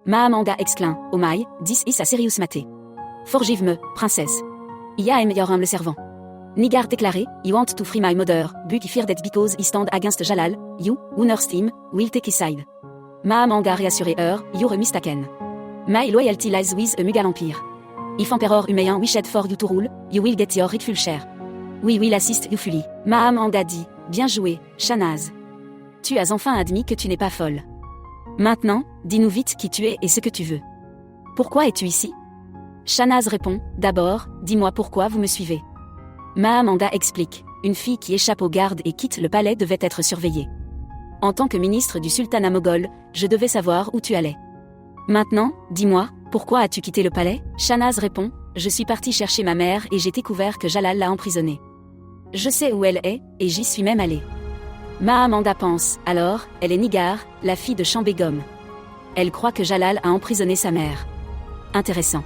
Mahamanda exclame, oh my, this is a serious matter. Forgive me, princesse. I am your humble servant. Nigar déclaré, you want to free my mother, but I fear that because he stand against Jalal, you, who nursed him, will take his side. Mahamanda réassurait her, you're mistaken. My loyalty lies with a Mughal empire. If Emperor Humayun wished for you to rule, you will get your rightful share. We will assist you fully. Mahamanda dit, bien joué, Shahnaz. Tu as enfin admis que tu n'es pas folle. Maintenant, dis-nous vite qui tu es et ce que tu veux. Pourquoi es-tu ici? Shahnaz répond, d'abord, dis-moi pourquoi vous me suivez. Mahamanda explique, une fille qui échappe aux gardes et quitte le palais devait être surveillée. En tant que ministre du sultanat moghol, je devais savoir où tu allais. Maintenant, dis-moi, pourquoi as-tu quitté le palais? Shahnaz répond, je suis partie chercher ma mère et j'ai découvert que Jalal l'a emprisonnée. Je sais où elle est, et j'y suis même allée. Mahamanda pense, alors, elle est Nigar, la fille de Shambegom. Elle croit que Jalal a emprisonné sa mère. Intéressant.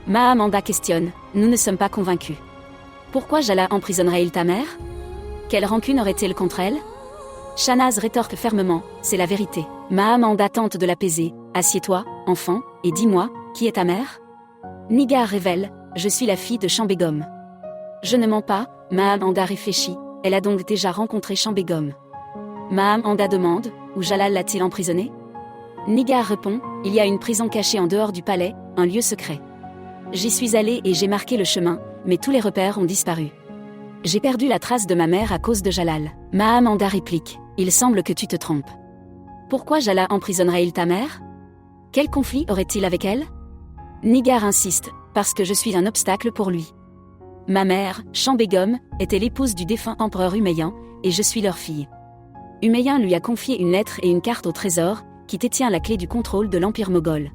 Mahamanda questionne, nous ne sommes pas convaincus. Pourquoi Jalal emprisonnerait-il ta mère? Quelle rancune aurait-il contre elle? Shahnaz rétorque fermement, c'est la vérité. Mahamanda tente de l'apaiser, assieds-toi, enfant, et dis-moi, qui est ta mère? Nigar révèle, je suis la fille de Shambegom. Je ne mens pas, Mahamanda réfléchit, elle a donc déjà rencontré Shambegom. Mahamanda demande, où Jalal l'a-t-il emprisonné? Nigar répond, il y a une prison cachée en dehors du palais, un lieu secret. J'y suis allée et j'ai marqué le chemin, mais tous les repères ont disparu. J'ai perdu la trace de ma mère à cause de Jalal. Mahamanda réplique, il semble que tu te trompes. Pourquoi Jalal emprisonnerait-il ta mère? Quel conflit aurait-il avec elle? Nigar insiste, parce que je suis un obstacle pour lui. Ma mère, Shambegom, était l'épouse du défunt empereur Humayun, et je suis leur fille. Humayun lui a confié une lettre et une carte au trésor, qui détient la clé du contrôle de l'empire moghol.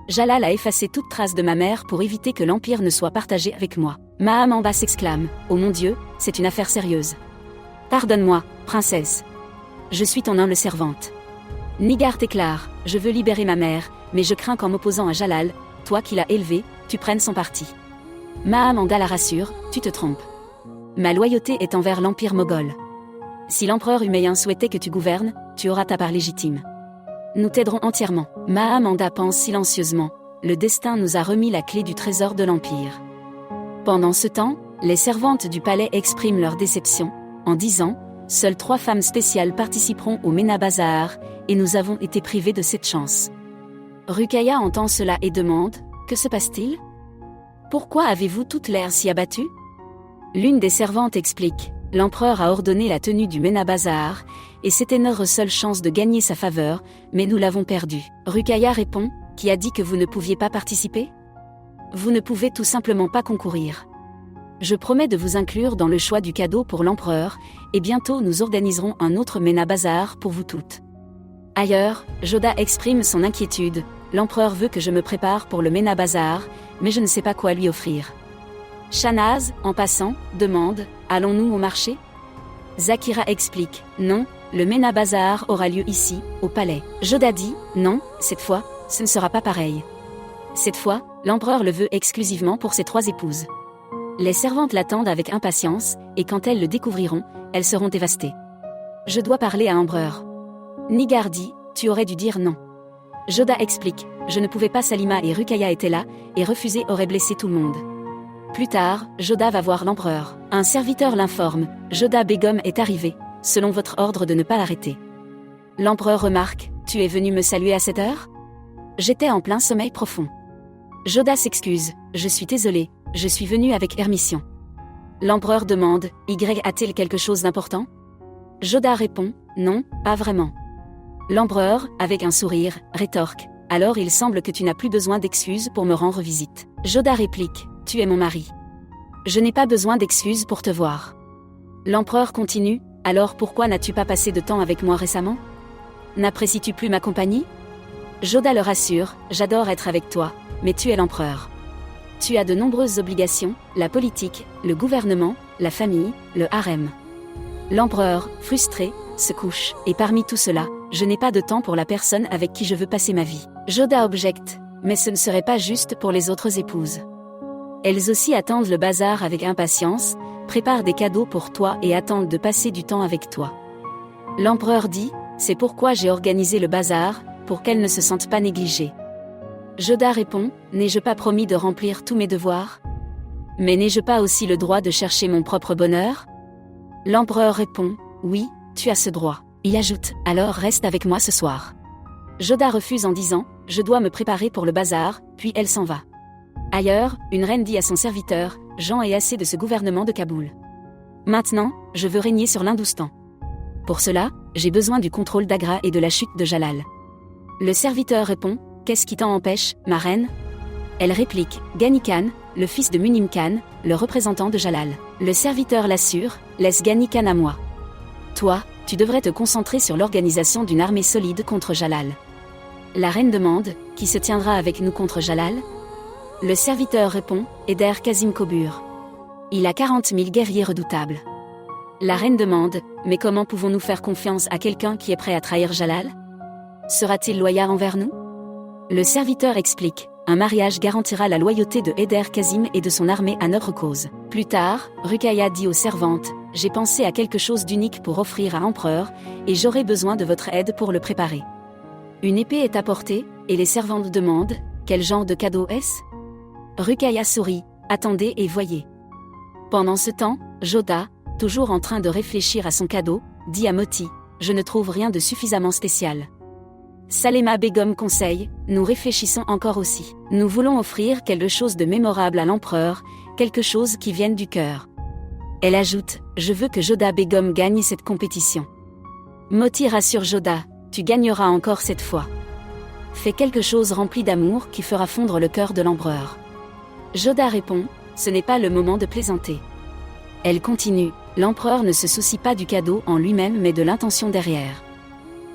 Jalal a effacé toute trace de ma mère pour éviter que l'empire ne soit partagé avec moi. Mahamanda s'exclame, oh mon Dieu, c'est une affaire sérieuse. Pardonne-moi, princesse. Je suis ton humble servante. Nigar déclare, je veux libérer ma mère, mais je crains qu'en m'opposant à Jalal, toi qui l'as élevée, tu prennes son parti. Mahamanda la rassure, tu te trompes. Ma loyauté est envers l'empire moghol. Si l'empereur Humayun souhaitait que tu gouvernes, tu auras ta part légitime. Nous t'aiderons entièrement. Mahamanda pense silencieusement, le destin nous a remis la clé du trésor de l'empire. Pendant ce temps, les servantes du palais expriment leur déception, en disant, seules 3 femmes spéciales participeront au Mena Bazar, et nous avons été privés de cette chance. Ruqayya entend cela et demande, que se passe-t-il? Pourquoi avez-vous toute l'air si abattue? L'une des servantes explique, l'empereur a ordonné la tenue du Mena Bazar, et c'était notre seule chance de gagner sa faveur, mais nous l'avons perdue. Ruqayya répond, qui a dit que vous ne pouviez pas participer? Vous ne pouvez tout simplement pas concourir. Je promets de vous inclure dans le choix du cadeau pour l'empereur, et bientôt nous organiserons un autre Mena Bazar pour vous toutes. Ailleurs, Joda exprime son inquiétude, l'empereur veut que je me prépare pour le Mena Bazar, mais je ne sais pas quoi lui offrir. Shahnaz, en passant, demande, allons-nous au marché? Zakira explique, non, le Mena Bazar aura lieu ici, au palais. Joda dit, non, cette fois, ce ne sera pas pareil. Cette fois, l'empereur le veut exclusivement pour ses 3 épouses. Les servantes l'attendent avec impatience, et quand elles le découvriront, elles seront dévastées. Je dois parler à l'empereur. Nigar dit, tu aurais dû dire non. Joda explique, je ne pouvais pas, Salima et Ruqayya étaient là, et refuser aurait blessé tout le monde. Plus tard, Joda va voir l'empereur. Un serviteur l'informe, Joda Begum est arrivé, selon votre ordre de ne pas l'arrêter. L'empereur remarque, tu es venu me saluer à cette heure? J'étais en plein sommeil profond. Joda s'excuse, je suis désolé, je suis venu avec permission. L'empereur demande, a-t-il quelque chose d'important? Joda répond, non, pas vraiment. L'empereur, avec un sourire, rétorque, alors il semble que tu n'as plus besoin d'excuses pour me rendre visite. Joda réplique, tu es mon mari. Je n'ai pas besoin d'excuses pour te voir. L'empereur continue, alors pourquoi n'as-tu pas passé de temps avec moi récemment? N'apprécies-tu plus ma compagnie? Joda le rassure, j'adore être avec toi, mais tu es l'empereur. Tu as de nombreuses obligations, la politique, le gouvernement, la famille, le harem. L'empereur, frustré, se couche, et parmi tout cela, je n'ai pas de temps pour la personne avec qui je veux passer ma vie. Joda objecte, mais ce ne serait pas juste pour les autres épouses. Elles aussi attendent le bazar avec impatience, préparent des cadeaux pour toi et attendent de passer du temps avec toi. L'empereur dit, c'est pourquoi j'ai organisé le bazar, pour qu'elles ne se sentent pas négligées. Joda répond, n'ai-je pas promis de remplir tous mes devoirs? Mais n'ai-je pas aussi le droit de chercher mon propre bonheur? L'empereur répond, oui, tu as ce droit. Il ajoute, alors reste avec moi ce soir. Joda refuse en disant, je dois me préparer pour le bazar, puis elle s'en va. Ailleurs, une reine dit à son serviteur, j'en ai assez de ce gouvernement de Kaboul. Maintenant, je veux régner sur l'Hindoustan. Pour cela, j'ai besoin du contrôle d'Agra et de la chute de Jalal. Le serviteur répond, qu'est-ce qui t'en empêche, ma reine? Elle réplique, Ghani Khan, le fils de Munim Khan, le représentant de Jalal. Le serviteur l'assure, laisse Ghani Khan à moi. Toi, tu devrais te concentrer sur l'organisation d'une armée solide contre Jalal. La reine demande, qui se tiendra avec nous contre Jalal? Le serviteur répond, Eder Kazim Kobur. Il a 40 000 guerriers redoutables. La reine demande, mais comment pouvons-nous faire confiance à quelqu'un qui est prêt à trahir Jalal? Sera-t-il loyal envers nous? Le serviteur explique, un mariage garantira la loyauté de Eder Kazim et de son armée à notre cause. Plus tard, Ruqayya dit aux servantes, j'ai pensé à quelque chose d'unique pour offrir à l'empereur, et j'aurai besoin de votre aide pour le préparer. Une épée est apportée, et les servantes demandent, quel genre de cadeau est-ce? Ruqayya sourit, attendez et voyez. Pendant ce temps, Joda, toujours en train de réfléchir à son cadeau, dit à Moti, je ne trouve rien de suffisamment spécial. Salema Begum conseille, nous réfléchissons encore aussi. Nous voulons offrir quelque chose de mémorable à l'empereur, quelque chose qui vienne du cœur. Elle ajoute, je veux que Joda Begum gagne cette compétition. Moti rassure Joda, tu gagneras encore cette fois. Fais quelque chose rempli d'amour qui fera fondre le cœur de l'empereur. Joda répond, ce n'est pas le moment de plaisanter. Elle continue, l'empereur ne se soucie pas du cadeau en lui-même mais de l'intention derrière.